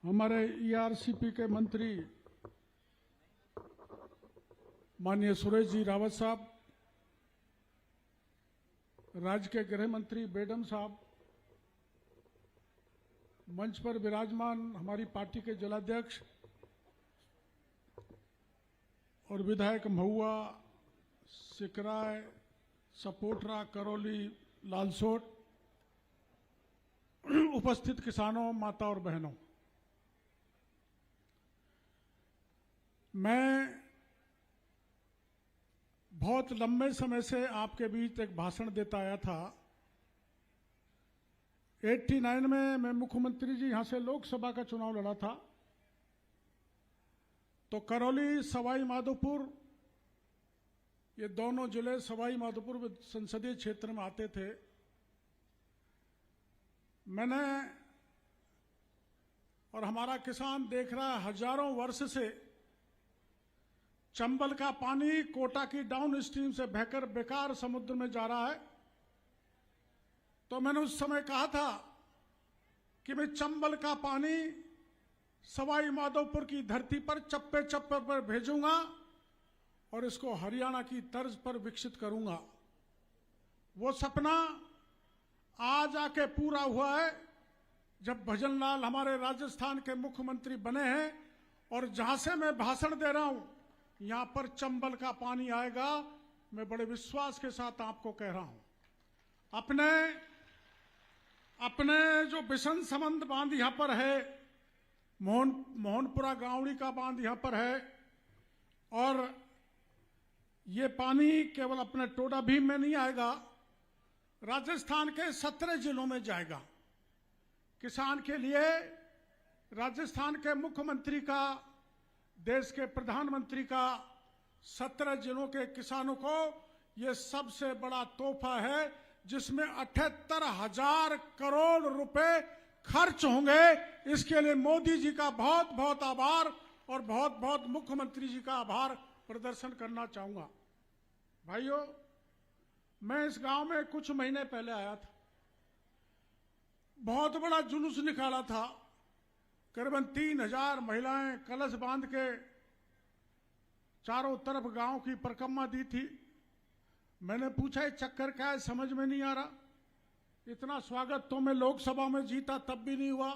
हमारे ईआरसीपी के मंत्री माननीय सुरेश जी रावत साहब, राज्य के गृह मंत्री बेडम साहब, मंच पर विराजमान हमारी पार्टी के जिलाध्यक्ष और विधायक महुआ, सिकराय, सपोटरा, करौली, लालसोट, उपस्थित किसानों, माता और बहनों, मैं बहुत लंबे समय से आपके बीच एक भाषण देता आया था। 89 में मैं मुख्यमंत्री जी यहां से लोकसभा का चुनाव लड़ा था, तो करौली, सवाई माधोपुर, ये दोनों जिले सवाई माधोपुर संसदीय क्षेत्र में आते थे। मैंने और हमारा किसान देख रहा है, हजारों वर्ष से चंबल का पानी कोटा की डाउन स्ट्रीम से बहकर बेकार समुद्र में जा रहा है। तो मैंने उस समय कहा था कि मैं चंबल का पानी सवाई माधोपुर की धरती पर चप्पे चप्पे पर भेजूंगा और इसको हरियाणा की तर्ज पर विकसित करूंगा। वो सपना आज आके पूरा हुआ है, जब भजन लाल हमारे राजस्थान के मुख्यमंत्री बने हैं और जहां से मैं भाषण दे रहा हूं, यहां पर चंबल का पानी आएगा। मैं बड़े विश्वास के साथ आपको कह रहा हूं। अपने जो बिशन समंद बांध यहां पर है, मोहनपुरा गावड़ी का बांध यहां पर है, और ये पानी केवल अपने टोडा भीम में नहीं आएगा, राजस्थान के 17 जिलों में जाएगा। किसान के लिए राजस्थान के मुख्यमंत्री का, देश के प्रधानमंत्री का 17 जिलों के किसानों को यह सबसे बड़ा तोहफा है, जिसमें 78,000 करोड़ रुपए खर्च होंगे। इसके लिए मोदी जी का बहुत बहुत आभार और बहुत बहुत मुख्यमंत्री जी का आभार प्रदर्शन करना चाहूंगा। भाइयों, मैं इस गांव में कुछ महीने पहले आया था। बहुत बड़ा जुलूस निकाला था, करीबन 3,000 महिलाएं कलश बांध के चारों तरफ गांव की परिक्रमा दी थी। मैंने पूछा ये चक्कर क्या है, समझ में नहीं आ रहा। इतना स्वागत तो मैं लोकसभा में जीता तब भी नहीं हुआ,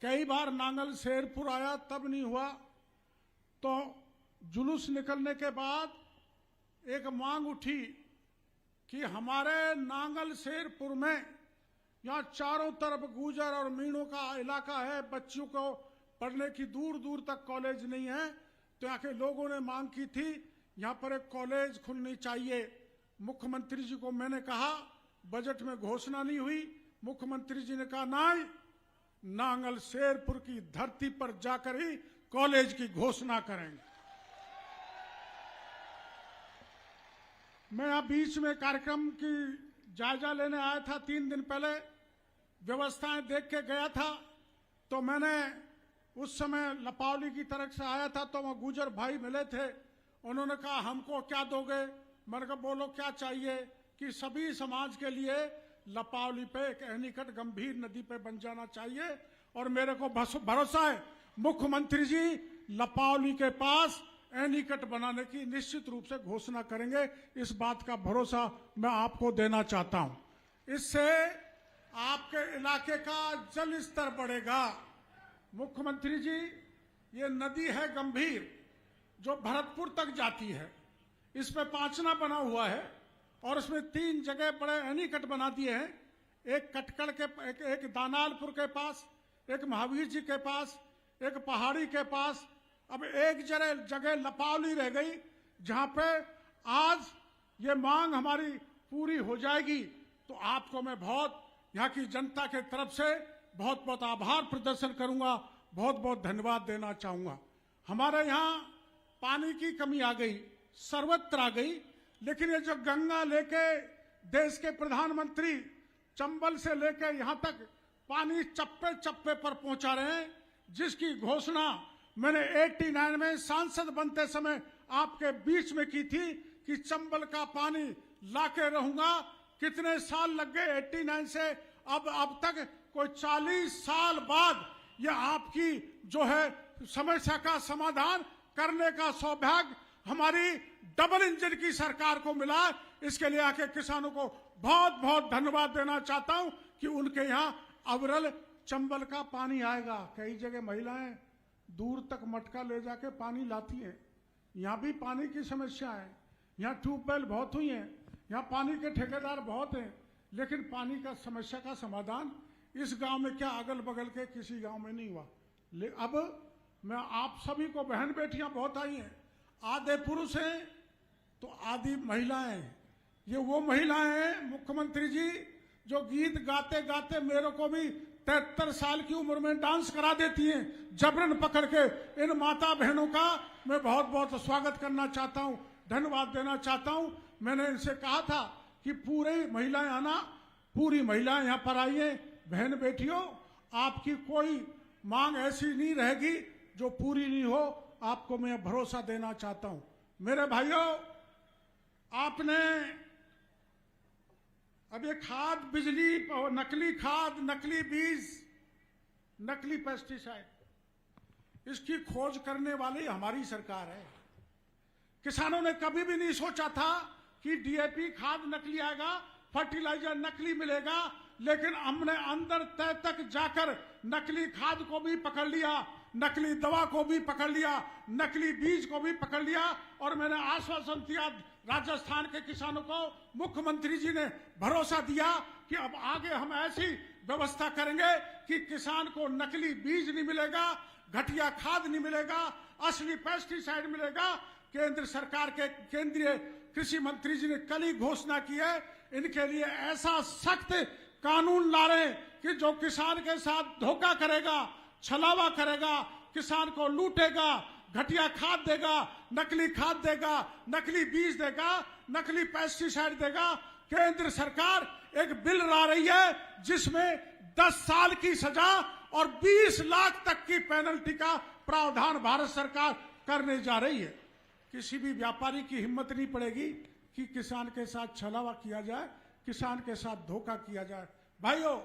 कई बार नांगल शेरपुर आया तब नहीं हुआ। तो जुलूस निकलने के बाद एक मांग उठी कि हमारे नांगल शेरपुर में यहाँ चारों तरफ गुजर और मीणों का इलाका है, बच्चियों को पढ़ने की दूर दूर तक कॉलेज नहीं है। तो यहाँ के लोगों ने मांग की थी यहाँ पर एक कॉलेज खुलनी चाहिए। मुख्यमंत्री जी को मैंने कहा, बजट में घोषणा नहीं हुई। मुख्यमंत्री जी ने कहा नहीं, नांगल शेरपुर की धरती पर जाकर ही कॉलेज की घोषणा करेंगे। मैं यहाँ बीच में कार्यक्रम की जायजा लेने आया था 3 दिन पहले, व्यवस्थाएं देख के गया था। तो मैंने उस समय लपावली की तरफ से आया था, तो वहां गुजर भाई मिले थे। उन्होंने कहा हमको क्या दोगे? मैंने कहा बोलो क्या चाहिए? कि सभी समाज के लिए लपावली पे एक एनीकट गंभीर नदी पे बन जाना चाहिए। और मेरे को भरोसा है मुख्यमंत्री जी लपावली के पास एनीकट बनाने की निश्चित रूप से घोषणा करेंगे। इस बात का भरोसा मैं आपको देना चाहता हूं। इससे आपके इलाके का जल स्तर बढ़ेगा। मुख्यमंत्री जी, ये नदी है गंभीर, जो भरतपुर तक जाती है। इसमें पांचना बना हुआ है और इसमें 3 जगह बड़े एनीकट बना दिए हैं। एक कटकड़ के, एक दानालपुर के पास, एक महावीर जी के पास, एक पहाड़ी के पास। अब एक जगह लपावली रह गई, जहां पे आज ये मांग हमारी पूरी हो जाएगी। तो आपको मैं बहुत यहाँ की जनता के तरफ से बहुत बहुत आभार प्रदर्शन करूंगा, बहुत बहुत धन्यवाद देना चाहूंगा। हमारे यहाँ पानी की कमी आ गई, सर्वत्र आ गई, लेकिन ये जो गंगा लेके देश के प्रधानमंत्री चंबल से लेके यहाँ तक पानी चप्पे चप्पे पर पहुंचा रहे हैं, जिसकी घोषणा मैंने 89 में सांसद बनते समय आपके बीच में की थी कि चंबल का पानी लाके रहूंगा। कितने साल लग गए 89 से अब तक, कोई 40 साल बाद ये आपकी जो है समस्या का समाधान करने का सौभाग्य हमारी डबल इंजन की सरकार को मिला। इसके लिए आके किसानों को बहुत बहुत धन्यवाद देना चाहता हूं कि उनके यहाँ अविरल चंबल का पानी आएगा। कई जगह महिलाएं दूर तक मटका ले जाके पानी लाती हैं। यहाँ भी पानी की समस्या है, यहाँ ट्यूबवेल बहुत हुई हैं, यहाँ पानी के ठेकेदार बहुत हैं, लेकिन पानी का समस्या का समाधान इस गांव में क्या अगल बगल के किसी गांव में नहीं हुआ। अब मैं आप सभी को, बहन बेटियां बहुत आई हैं, आधे पुरुष हैं तो आधी महिलाएं हैं। ये वो महिलाएं हैं मुख्यमंत्री जी जो गीत गाते गाते मेरे को भी 73 साल की उम्र में डांस करा देती हैं, जबरन पकड़ के। इन माता बहनों का मैं बहुत बहुत स्वागत करना चाहता हूं, धन्यवाद देना चाहता हूं। मैंने इनसे कहा था कि पूरी महिलाएं आना, पूरी महिलाएं यहाँ पर आइए। बहन बेटियों, आपकी कोई मांग ऐसी नहीं रहेगी जो पूरी नहीं हो, आपको मैं भरोसा देना चाहता हूं। मेरे भाइयों, आपने अब ये खाद, बिजली, नकली खाद, नकली बीज, नकली पेस्टिसाइड, इसकी खोज करने वाली हमारी सरकार है। किसानों ने कभी भी नहीं सोचा था कि डीएपी खाद नकली आएगा, फर्टिलाइजर नकली मिलेगा, लेकिन हमने अंदर तय तक जाकर नकली खाद को भी पकड़ लिया, नकली दवा को भी पकड़ लिया, नकली बीज को भी पकड़ लिया। और मैंने आश्वासन दिया राजस्थान के किसानों को, मुख्यमंत्री जी ने भरोसा दिया कि अब आगे हम ऐसी व्यवस्था करेंगे कि किसान को नकली बीज नहीं मिलेगा, घटिया खाद नहीं मिलेगा, असली पेस्टिसाइड मिलेगा। केंद्र सरकार के केंद्रीय कृषि मंत्री जी ने कल ही घोषणा की है, इनके लिए ऐसा सख्त कानून ला रहे कि जो किसान के साथ धोखा करेगा, छलावा करेगा, किसान को लूटेगा, घटिया खाद देगा, नकली खाद देगा, नकली बीज देगा, नकली पेस्टिसाइड देगा। केंद्र सरकार एक बिल ला रही है जिसमें 10 साल की सजा और 20 लाख तक की पेनल्टी का प्रावधान भारत सरकार करने जा रही है। किसी भी व्यापारी की हिम्मत नहीं पड़ेगी कि किसान के साथ छलावा किया जाए, किसान के साथ धोखा किया जाए। भाइयों,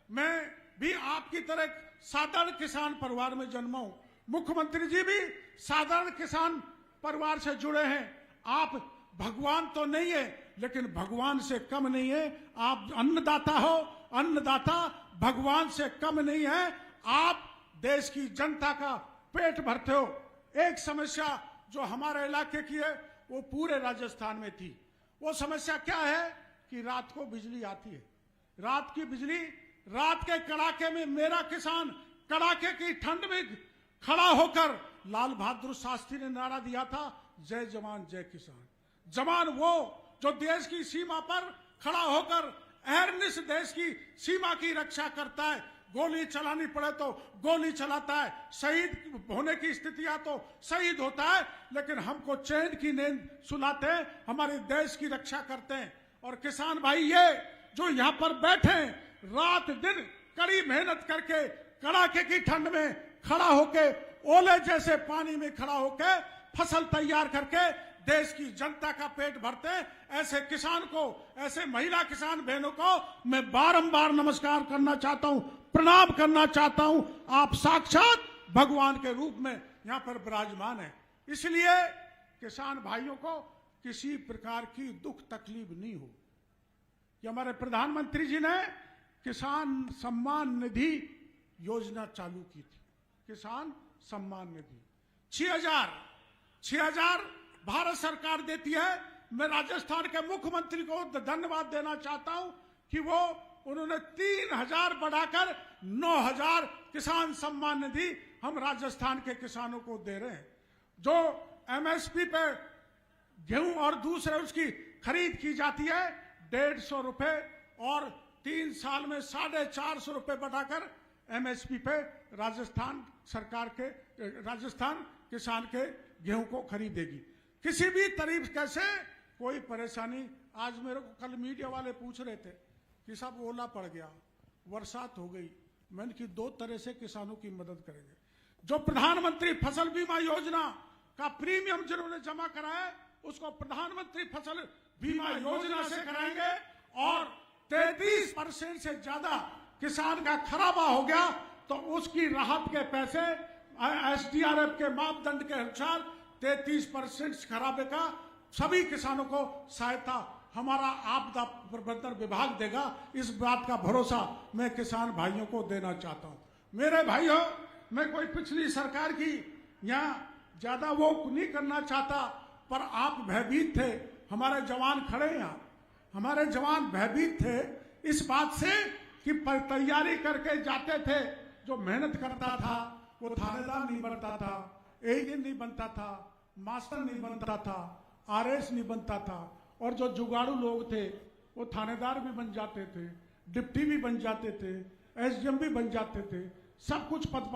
मैं भी आपकी तरह साधारण किसान परिवार में जन्मा हूं, मुख्यमंत्री जी भी साधारण किसान परिवार से जुड़े हैं। आप भगवान तो नहीं है, लेकिन भगवान से कम नहीं है। आप अन्नदाता हो, अन्नदाता भगवान से कम नहीं है। आप देश की जनता का पेट भरते हो। एक समस्या जो हमारे इलाके की है वो पूरे राजस्थान में थी। वो समस्या क्या है कि रात को बिजली आती है, रात की बिजली, रात के कड़ाके में मेरा किसान कड़ाके की ठंड में खड़ा होकर लाल बहादुर शास्त्री ने नारा दिया था, जय जवान जय किसान। जवान वो जो देश की सीमा पर खड़ा होकर अहरनिश देश की सीमा की रक्षा करता है, गोली चलानी पड़े तो गोली चलाता है, शहीद होने की स्थितियां तो शहीद होता है, लेकिन हमको चैन की नींद सुलाते हैं, हमारे देश की रक्षा करते हैं। और किसान भाई ये जो यहाँ पर बैठे हैं, रात दिन कड़ी मेहनत करके कड़ाके की ठंड में खड़ा होके, ओले जैसे पानी में खड़ा होके फसल तैयार करके देश की जनता का पेट भरते हैं। ऐसे किसान को, ऐसे महिला किसान बहनों को मैं बारंबार नमस्कार करना चाहता हूं, प्रणाम करना चाहता हूं। आप साक्षात भगवान के रूप में यहां पर विराजमान है। इसलिए किसान भाइयों को किसी प्रकार की दुख तकलीफ नहीं हो। ये हमारे प्रधानमंत्री जी ने किसान सम्मान निधि योजना चालू की थी। किसान सम्मान निधि 6,000 भारत सरकार देती है। मैं राजस्थान के मुख्यमंत्री को धन्यवाद देना चाहता हूं कि वो उन्होंने 3,000 बढ़ाकर 9,000 किसान सम्मान निधि हम राजस्थान के किसानों को दे रहे हैं। जो एमएसपी पे गेहूं और दूसरे उसकी खरीद की जाती है 150 रुपए, और 3 साल में 450 रुपए बढ़ाकर एमएसपी पे राजस्थान सरकार के, राजस्थान किसान के गेहूं को खरीदेगी। किसी भी तरीके से कोई परेशानी, आज मेरे को कल मीडिया वाले पूछ रहे थे कि साहब ओला पड़ गया, बरसात हो गई, मैंने कि 2 तरह से किसानों की मदद करेंगे। जो प्रधानमंत्री फसल बीमा योजना का प्रीमियम जिन्होंने जमा कराया उसको प्रधानमंत्री फसल बीमा योजना से कराएंगे, और 33% से ज्यादा किसान का खराबा हो गया तो उसकी राहत के पैसे एसडीआरएफ के मापदंड के अनुसार 33% खराबे का सभी किसानों को सहायता हमारा आपदा प्रबंधन विभाग देगा। इस बात का भरोसा मैं किसान भाइयों को देना चाहता हूं। मेरे भाइयों, मैं कोई पिछली सरकार की यहाँ ज्यादा वो नहीं करना चाहता, पर आप भयभीत थे। हमारे जवान खड़े यहाँ, हमारे जवान भयभीत थे इस बात से कि तैयारी करके जाते थे। जो मेहनत करता था वो थानेदार नहीं बनता था, एए नहीं बनता था, मास्टर नहीं बनता था, आरएस नहीं बनता था, और जो जुगाड़ू लोग थे वो थानेदार भी बन जाते थे, डिप्टी भी बन जाते थे, एसडीएम भी बन जाते थे, सब कुछ पद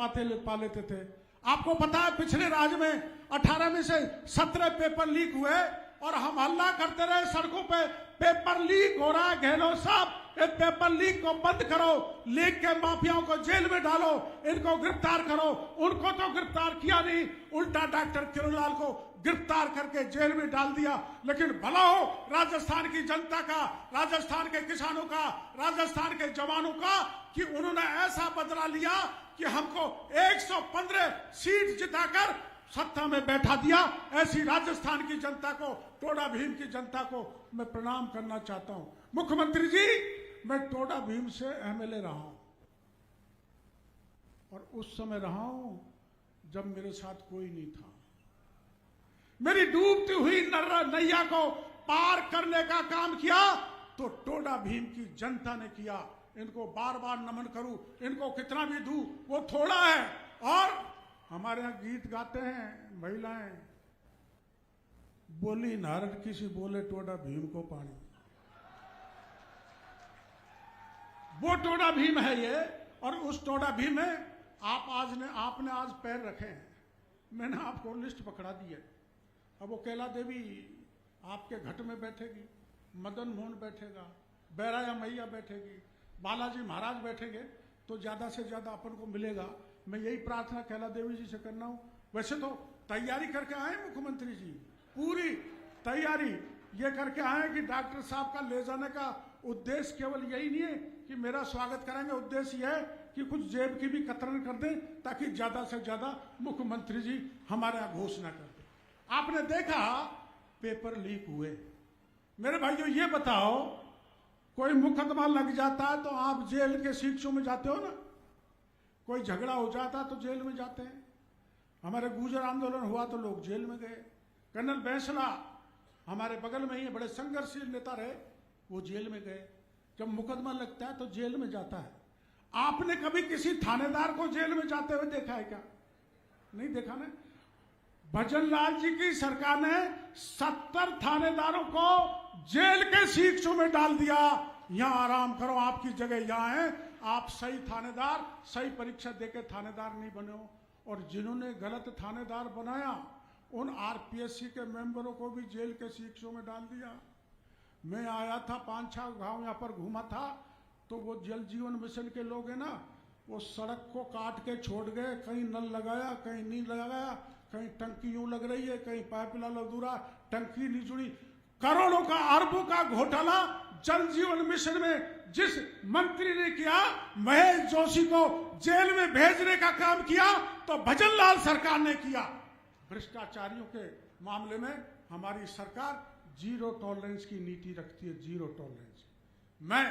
पा लेते थे। आपको पता है पिछले राज में 18 में से 17 पेपर लीक हुए और हम हल्ला करते रहे सड़कों पे, पेपर लीक हो रहा है, गहलोत साहब ये पेपर लीक को बंद करो, लीक के माफियाओं को जेल में डालो, इनको गिरफ्तार करो। उनको तो गिरफ्तार किया नहीं, उल्टा डॉक्टर किरोड़लाल को गिरफ्तार करके जेल में डाल दिया। लेकिन भला हो राजस्थान की जनता का, राजस्थान के किसानों का, राजस्थान के जवानों का कि उन्होंने ऐसा बदला लिया कि हमको 115 सीट जिताकर सत्ता में बैठा दिया। ऐसी राजस्थान की जनता को, टोडा भीम की जनता को मैं प्रणाम करना चाहता हूं। मुख्यमंत्री जी, मैं टोडा भीम से एमएलए रहा हूं और उस समय रहा हूं जब मेरे साथ कोई नहीं था। मेरी डूबती हुई नैया को पार करने का काम किया तो टोडा भीम की जनता ने किया। इनको बार बार नमन करूं, इनको कितना भी दूं वो थोड़ा है। और हमारे यहां गीत गाते हैं महिलाएं, बोली नारद किसी बोले टोडा भीम को पानी। वो टोडा भीम है ये, और उस टोडा भीम में आपने आज पैर रखे हैं। मैंने आपको लिस्ट पकड़ा दी है। अब वो कैला देवी आपके घट में बैठेगी, मदन मोहन बैठेगा, बैराया मैया बैठेगी, बालाजी महाराज बैठेंगे, तो ज्यादा से ज्यादा अपन को मिलेगा। मैं यही प्रार्थना कैला देवी जी से करना हूं। वैसे तो तैयारी करके आए मुख्यमंत्री जी, पूरी तैयारी ये करके आए कि डॉक्टर साहब का ले जाने का उद्देश्य केवल यही नहीं है कि मेरा स्वागत करेंगे, उद्देश्य यह है कि कुछ जेब की भी कतरन कर दें ताकि ज्यादा से ज्यादा मुख्यमंत्री जी हमारे यहाँ घोषणा कर दें। आपने देखा पेपर लीक हुए। मेरे भाइयों ये बताओ, कोई मुकदमा लग जाता है तो आप जेल के शिक्षों में जाते हो ना, कोई झगड़ा हो जाता है तो जेल में जाते हैं। हमारे गुर्जर आंदोलन हुआ तो लोग जेल में गए। कर्नल बैंसला हमारे बगल में ही बड़े संघर्षशील नेता रहे, वो जेल में गए। जब मुकदमा लगता है तो जेल में जाता है। आपने कभी किसी थानेदार को जेल में जाते हुए देखा है क्या? नहीं देखा ना। भजन लाल जी की सरकार ने 70 थानेदारों को जेल के शिक्षों में डाल दिया। यहां आराम करो, आपकी जगह यहां है। आप सही थानेदार, सही परीक्षा देके थानेदार नहीं बने हो। और जिन्होंने गलत थानेदार बनाया उन आरपीएससी के मेंबरों को भी जेल के शिक्षों में डाल दिया। मैं आया था 5-6 गांव यहाँ पर घूमा था, तो वो जल जीवन मिशन के लोग हैं ना, वो सड़क को काट के छोड़ गए। कहीं नल लगाया, कहीं नहीं लगाया, कहीं टंकी यूं लग रही है, कहीं पाइपलाइन अधूरा, टंकी नहीं जुड़ी। करोड़ों का, अरबों का घोटाला जल जीवन मिशन में जिस मंत्री ने किया, महेश जोशी को जेल में भेजने का काम किया तो भजन लाल सरकार ने किया। भ्रष्टाचारियों के मामले में हमारी सरकार जीरो टॉलरेंस की नीति रखती है, जीरो टॉलरेंस। मैं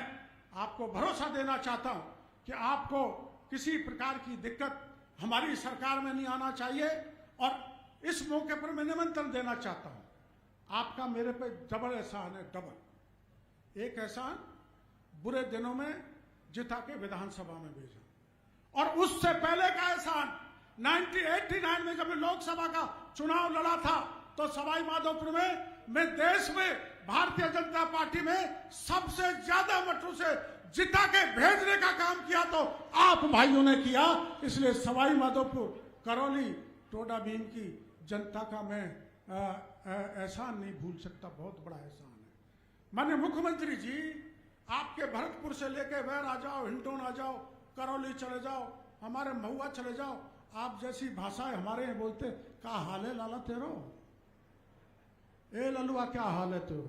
आपको भरोसा देना चाहता हूं कि आपको किसी प्रकार की दिक्कत हमारी सरकार में नहीं आना चाहिए। और इस मौके पर मैं निमंत्रण देना चाहता हूं, आपका मेरे पे डबल एहसान है, डबल। एक एहसान बुरे दिनों में जिता के विधानसभा में भेजा, और उससे पहले का एहसान 1989 में जब लोकसभा का चुनाव लड़ा था तो सवाई माधोपुर में मैं देश में भारतीय जनता पार्टी में सबसे ज्यादा मतों से जिता के भेजने का काम किया तो आप भाइयों ने किया। इसलिए सवाई माधोपुर, करौली, टोडा भीम की जनता का मैं एहसान नहीं भूल सकता, बहुत बड़ा एहसान है। माननीय मुख्यमंत्री जी, आपके भरतपुर से लेके वैर आ जाओ, हिंडौन आ जाओ, करौली चले जाओ, हमारे महुआ चले जाओ, आप जैसी भाषाएं हमारे यहाँ बोलते, क्या हाल है लाला तेरो, ए ललुआ क्या हाल है तेरो,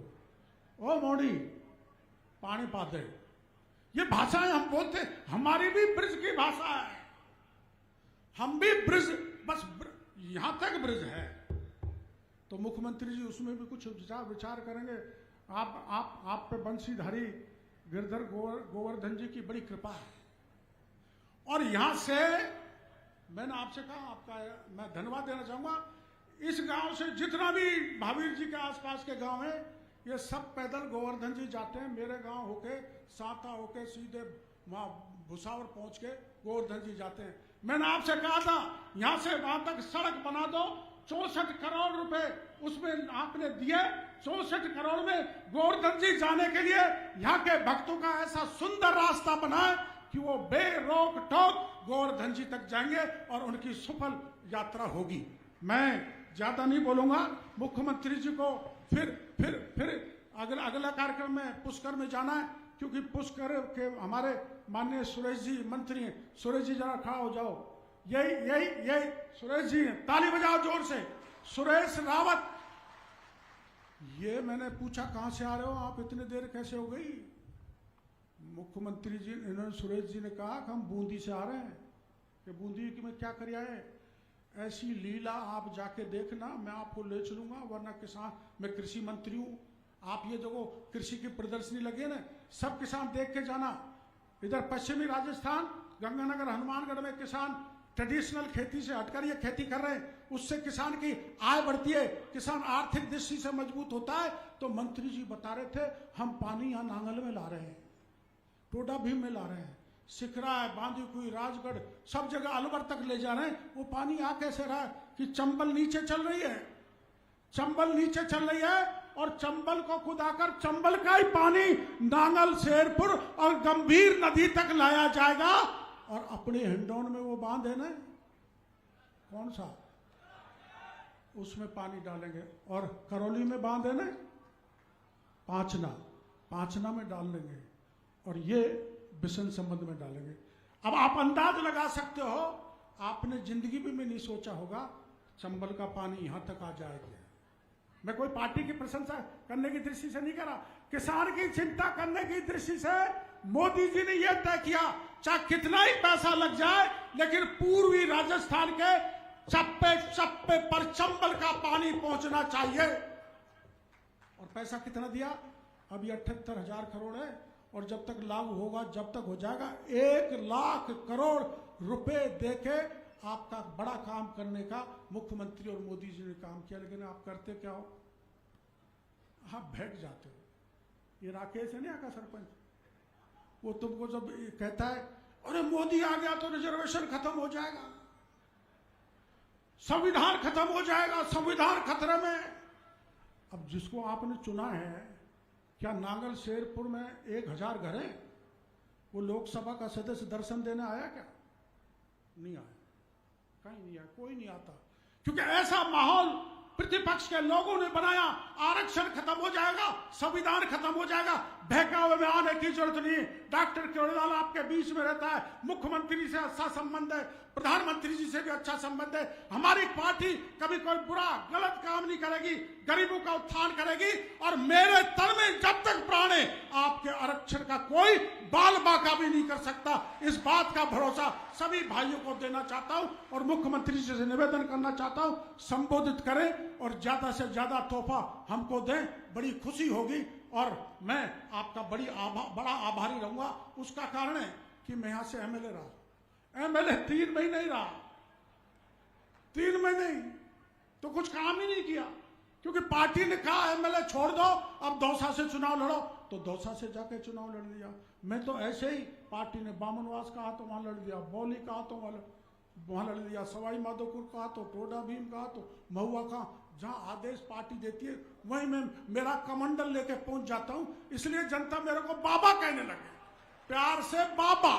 ओ मोड़ी पानी पाते, ये भाषाएं हम बोलते, हमारी भी ब्रज की भाषा है। हम भी ब्रिज, बस यहां तक ब्रिज है, तो मुख्यमंत्री जी उसमें भी कुछ विचार करेंगे। आप पे बंशीधारी गिरधर गोवर्धन जी की बड़ी कृपा है। और यहां से मैंने आपसे कहा, आपका मैं धन्यवाद देना चाहूंगा। इस गांव से जितना भी महावीर जी के आसपास के गांव है, ये सब पैदल गोवर्धन जी जाते हैं। मेरे गांव होके, साता होके, सीधे वहां भुसावर पहुंच के गोवर्धन जी जाते हैं। मैंने आपसे कहा था यहां से वहां तक सड़क बना दो, 64 करोड़ रुपए उसमें आपने दिए। 64 करोड़ में गोवर्धन जी जाने के लिए यहाँ के भक्तों का ऐसा सुंदर रास्ता बनाए कि वो बेरोक टोक गोवर्धन जी तक जाएंगे और उनकी सफल यात्रा होगी। मैं ज्यादा नहीं बोलूंगा। मुख्यमंत्री जी को फिर अगला कार्यक्रम में पुष्कर में जाना है, क्योंकि पुष्कर के हमारे माननीय सुरेश जी मंत्री हैं। सुरेश जी जरा खड़ा हो जाओ। यही सुरेश जी हैं, ताली बजाओ जोर से। सुरेश रावत। ये मैंने पूछा कहां से आ रहे हो आप, इतने देर कैसे हो गई? मुख्यमंत्री जी इन्होंने, सुरेश जी ने कहा कि हम बूंदी से आ रहे हैं, कि बूंदी में क्या कर आए। ऐसी लीला आप जाके देखना, मैं आपको ले चलूंगा। वरना किसान, मैं कृषि मंत्री हूं, आप ये जो कृषि की प्रदर्शनी लगी है ना, सब किसान देख के जाना। इधर पश्चिमी राजस्थान गंगानगर हनुमानगढ़ में किसान ट्रेडिशनल खेती से हटकर ये खेती कर रहे हैं, उससे किसान की आय बढ़ती है, किसान आर्थिक दृष्टि से मजबूत होता है। तो मंत्री जी बता रहे थे हम पानी यहाँ नांगल में ला रहे हैं, टोडा भीम में ला रहे हैं, सिकरा है, बांदीकुई, राजगढ़, सब जगह अलवर तक ले जा रहे हैं। वो पानी आ कैसे रहा है कि चंबल नीचे चल रही है, चंबल नीचे चल रही है, और चंबल को खुदाकर चंबल का ही पानी नांगल, शेरपुर और गंभीर नदी तक लाया जाएगा। और अपने हिंडौन में वो बांध है ना, कौन सा, उसमें पानी डालेंगे। और करौली में बांध है ना, पांचना में डाल लेंगे, और ये बिशन संबंध में डालेंगे। अब आप अंदाज लगा सकते हो, आपने जिंदगी में नहीं सोचा होगा चंबल का पानी यहां तक आ जाएगा। मैं कोई पार्टी की प्रशंसा करने की दृष्टि से नहीं कर रहा, किसान की चिंता करने की दृष्टि से मोदी जी ने यह तय किया, चाहे कितना ही पैसा लग जाए, लेकिन पूर्वी राजस्थान के चप्पे चप्पे पर चंबल का पानी पहुंचना चाहिए। और पैसा कितना दिया? अभी 78,000 करोड़ है, और जब तक लागू होगा, जब तक हो जाएगा, 1 लाख करोड़ रुपए देके आपका बड़ा काम करने का मुख्यमंत्री और मोदी जी ने काम किया। लेकिन आप करते क्या हो? आप बैठ जाते हो। ये राकेश है ना यहाँ का सरपंच, वो तुमको जब कहता है अरे मोदी आ गया तो रिजर्वेशन खत्म हो जाएगा, संविधान खत्म हो जाएगा, संविधान खतरे में। अब जिसको आपने चुना है, क्या नांगल शेरपुर में 1000 घर हैं? वो लोकसभा का सदस्य दर्शन देने आया क्या? नहीं आया, कहीं नहीं आया, कोई नहीं आता, क्योंकि ऐसा माहौल प्रतिपक्ष के लोगों ने बनाया। आरक्षण खत्म हो जाएगा, संविधान खत्म हो जाएगा, बहकावे में आने की जरूरत नहीं। डॉक्टर केजरीवाल आपके बीच में रहता है, मुख्यमंत्री से अच्छा संबंध है, प्रधानमंत्री जी से भी अच्छा संबंध है। हमारी पार्टी कभी कोई बुरा गलत काम नहीं करेगी, गरीबों का उत्थान करेगी। और मेरे तन में जब तक प्राण है, आपके आरक्षण का कोई बाल बाका भी नहीं कर सकता। इस बात का भरोसा सभी भाइयों को देना चाहता हूं, और मुख्यमंत्री जी से निवेदन करना चाहता हूं, संबोधित करें और ज्यादा से ज्यादा तोहफा हमको दें, बड़ी खुशी होगी। और मैं आपका बड़ा आभारी रहूंगा। उसका कारण है कि मैं यहां से एमएलए रहा, एमएलए 3 महीने ही रहा, 3 महीने ही, तो कुछ काम ही नहीं किया, क्योंकि पार्टी ने कहा एमएलए छोड़ दो, अब दौसा से चुनाव लड़ो, तो दौसा से जाके चुनाव लड़ लिया। मैं तो ऐसे ही, पार्टी ने बामनवास कहा तो वहां लड़ दिया, बौली कहा तो वहां लड़ दिया, सवाई माधोपुर कहा तो टोडा भीम कहा तो महुआ कहा। जहां आदेश पार्टी देती है वहीं मैं मेरा कमंडल लेके पहुंच जाता हूं। इसलिए जनता मेरे को बाबा कहने लगे, प्यार से बाबा।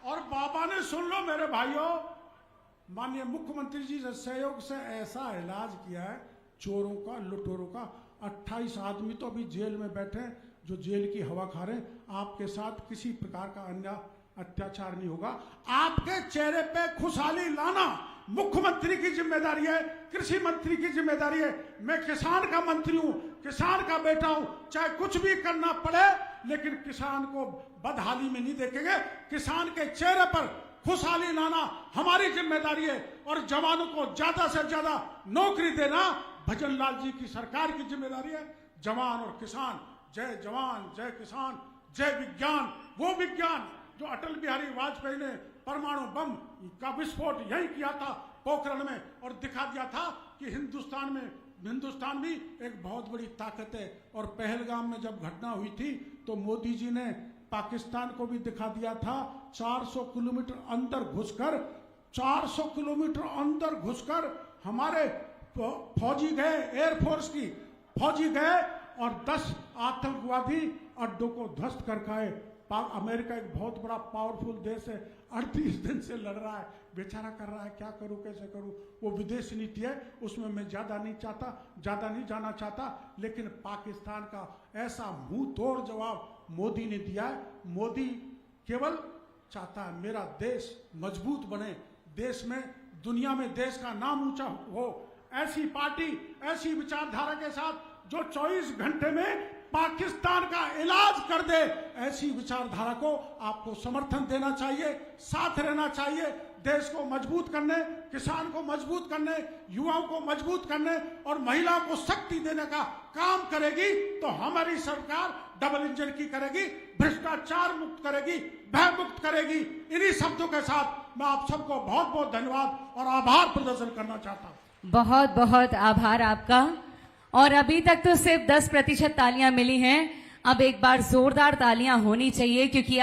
और बाबा ने, सुन लो मेरे भाइयों, माननीय मुख्यमंत्री जी से सहयोग से ऐसा इलाज किया है चोरों का, लुटेरों का। 28 आदमी तो अभी जेल में बैठे हैं, जो जेल की हवा खा रहे हैं। आपके साथ किसी प्रकार का अन्याय अत्याचार नहीं होगा। आपके चेहरे पे खुशहाली लाना मुख्यमंत्री की जिम्मेदारी है, कृषि मंत्री की जिम्मेदारी है। मैं किसान का मंत्री हूं, किसान का बेटा हूं, चाहे कुछ भी करना पड़े, लेकिन किसान को बदहाली में नहीं देखेंगे। किसान के चेहरे पर खुशहाली लाना हमारी जिम्मेदारी है और जवानों को ज्यादा से ज्यादा नौकरी देना भजन लाल जी की सरकार की जिम्मेदारी है। जवान और किसान, जय जवान जय किसान जय विज्ञान। वो विज्ञान जो अटल बिहारी वाजपेयी ने परमाणु बम का विस्फोट यही किया था पोखरण में और दिखा दिया था कि हिंदुस्तान भी एक बहुत बड़ी ताकत है। और पहलगाम में जब घटना हुई थी तो मोदी जी ने पाकिस्तान को भी दिखा दिया था। 400 किलोमीटर अंदर घुसकर 400 किलोमीटर अंदर घुसकर हमारे फौजी गए, एयरफोर्स की फौजी गए और 10 आतंकवादी अड्डों को ध्वस्त कर खाए। अमेरिका एक बहुत बड़ा पावरफुल देश है, 38 दिन से लड़ रहा है, बेचारा कर रहा है, क्या करूं कैसे करूं। वो विदेश नीति है, उसमें मैं ज्यादा नहीं जाना चाहता, लेकिन पाकिस्तान का ऐसा मुंह तोड़ जवाब मोदी ने दिया है। मोदी केवल चाहता है मेरा देश मजबूत बने, देश में दुनिया में देश का नाम ऊंचा हो। ऐसी पार्टी ऐसी विचारधारा के साथ जो 24 घंटे में पाकिस्तान का इलाज कर दे, ऐसी विचारधारा को आपको समर्थन देना चाहिए, साथ रहना चाहिए। देश को मजबूत करने, किसान को मजबूत करने, युवाओं को मजबूत करने और महिलाओं को शक्ति देने का काम करेगी तो हमारी सरकार डबल इंजन की करेगी, भ्रष्टाचार मुक्त करेगी, भय मुक्त करेगी। इन्हीं शब्दों के साथ मैं आप सबको बहुत बहुत धन्यवाद और आभार प्रदर्शन करना चाहता हूँ। बहुत बहुत आभार आपका। और अभी तक तो सिर्फ 10% तालियां मिली हैं, अब एक बार जोरदार तालियां होनी चाहिए क्योंकि